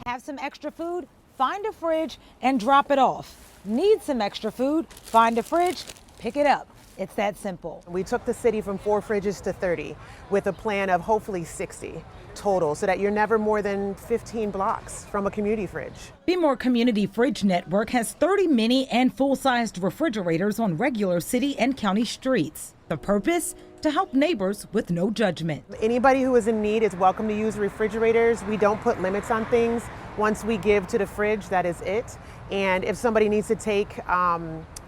Have some extra food? Find a fridge and drop it off. Need some extra food? Find a fridge, pick it up. It's that simple. We took the city from 4 fridges to 30 with a plan of hopefully 60 total so that you're never more than 15 blocks from a community fridge. Be More Community Fridge Network has 30 mini and full-sized refrigerators on regular city and county streets. The purpose? To help neighbors with no judgment. Anybody who is in need is welcome to use refrigerators. We don't put limits on things. Once we give to the fridge, that is it. And if somebody needs to take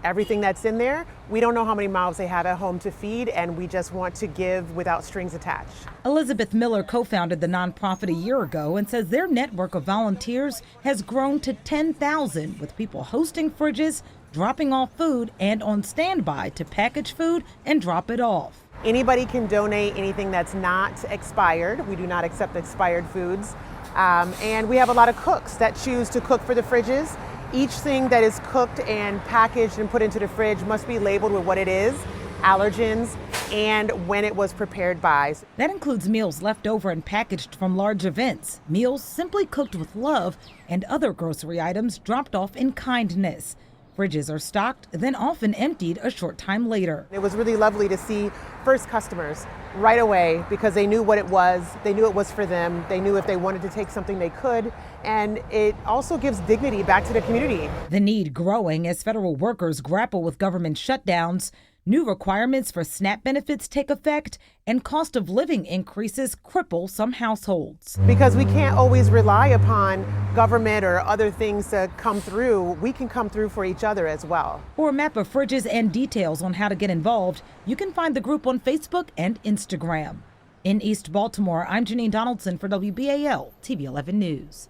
everything that's in there, we don't know how many mouths they have at home to feed, and we just want to give without strings attached. Elizabeth Miller co-founded the nonprofit a year ago and says their network of volunteers has grown to 10,000, with people hosting fridges, dropping off food, and on standby to package food and drop it off. Anybody can donate anything that's not expired. We do not accept expired foods. And we have a lot of cooks that choose to cook for the fridges. Each thing that is cooked and packaged and put into the fridge must be labeled with what it is, allergens, and when it was prepared by. That includes meals left over and packaged from large events, meals simply cooked with love, and other grocery items dropped off in kindness. Fridges are stocked, then often emptied a short time later. It was really lovely to see first customers right away because they knew what it was. They knew it was for them. They knew if they wanted to take something they could. And it also gives dignity back to the community. The need growing as federal workers grapple with government shutdowns. New requirements for SNAP benefits take effect, and cost of living increases cripple some households. Because we can't always rely upon government or other things to come through, we can come through for each other as well. For a map of fridges and details on how to get involved, you can find the group on Facebook and Instagram. In East Baltimore, I'm Janine Donaldson for WBAL TV 11 News.